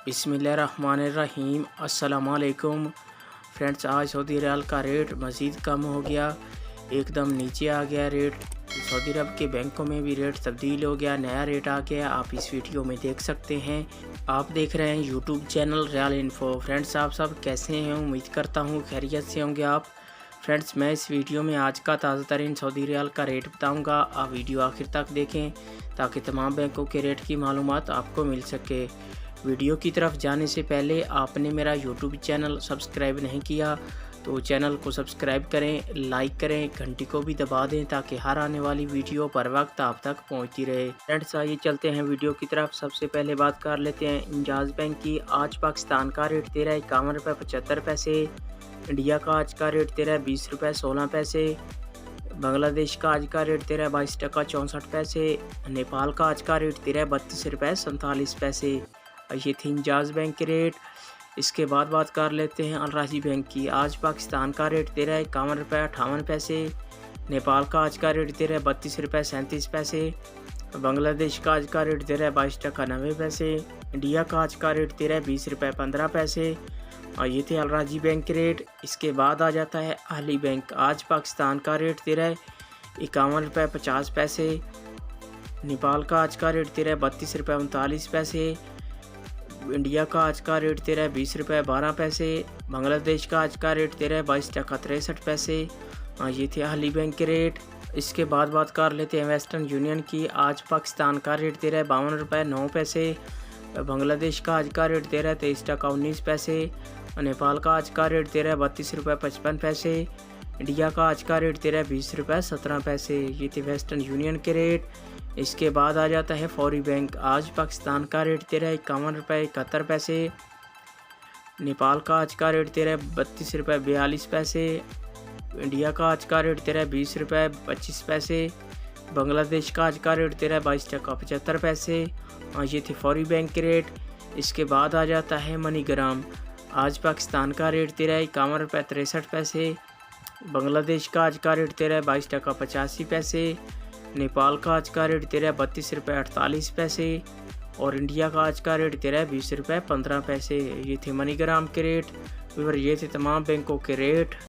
बिस्मिल्लाहिर्रहमानिर्रहीम। अस्सलामुअलैकुम फ्रेंड्स, आज सऊदी रियाल का रेट मज़ीद कम हो गया, एकदम नीचे आ गया रेट। सऊदी अरब के बैंकों में भी रेट तब्दील हो गया, नया रेट आ गया। आप इस वीडियो में देख सकते हैं। आप देख रहे हैं YouTube channel Real Info. Friends, आप सब कैसे हैं? उम्मीद करता हूँ खैरियत से होंगे आप। फ्रेंड्स, मैं इस वीडियो में आज का ताज़ा तरीन सऊदी रियाल का रेट बताऊंगा। आप वीडियो आखिर तक देखें ताकि तमाम बैंकों के रेट की मालूमात आपको मिल सके। वीडियो की तरफ जाने से पहले आपने मेरा यूट्यूब चैनल सब्सक्राइब नहीं किया तो चैनल को सब्सक्राइब करें, लाइक करें, घंटी को भी दबा दें ताकि हर आने वाली वीडियो पर वक्त आप तक पहुंचती रहे। फ्रेंड्स, आइए चलते हैं वीडियो की तरफ। सबसे पहले बात कर लेते हैं इंजाज बैंक की। आज पाकिस्तान का रेट ₹13.51। इंडिया का आज का रेट ₹20.16। बांग्लादेश का आज का रेट ₹22.64। नेपाल का आज का रेट ₹32.47। ये थी इंजाज बैंक के रेट। इसके बाद बात कर लेते हैं अल राजी बैंक की। आज पाकिस्तान का रेट ₹51.58। नेपाल का आज का रेट ₹32.37। बांग्लादेश का आज का रेट ₹22.90। इंडिया का आज का रेट ₹20.15। और ये थे अल राजी बैंक के रेट। इसके बाद आ जाता है अहली बैंक। आज पाकिस्तान का रेट ₹51.50। नेपाल का आज का रेट ₹32.39। इंडिया का आज का रेट ₹20.12। बांग्लादेश का आज का रेट ₹22.63। ये थे अहली बैंक के रेट। इसके बाद बात कर लेते हैं वेस्टर्न यूनियन की। आज पाकिस्तान का रेट ₹52.09। बांग्लादेश का आज का रेट ₹23.19। नेपाल का आज का रेट ₹32.55। इंडिया का आज का रेट ₹20.17। ये थे वेस्टर्न यूनियन के रेट। इसके बाद आ जाता है फौरी बैंक। आज पाकिस्तान का रेट ₹51.71। नेपाल का आज का रेट ₹32.42। इंडिया का आज का रेट ₹20.25। बांग्लादेश का आज का रेट ₹22.75। ये थे फौरी बैंक के रेट। इसके बाद आ जाता है मनीग्राम। आज पाकिस्तान का रेट ₹51.63। बांग्लादेश का आज का रेट ₹22.85। नेपाल का आज का रेट ₹32.48। और इंडिया का आज का रेट ₹20.15। ये थे मनीग्राम के रेट। ये थे तमाम बैंकों के रेट।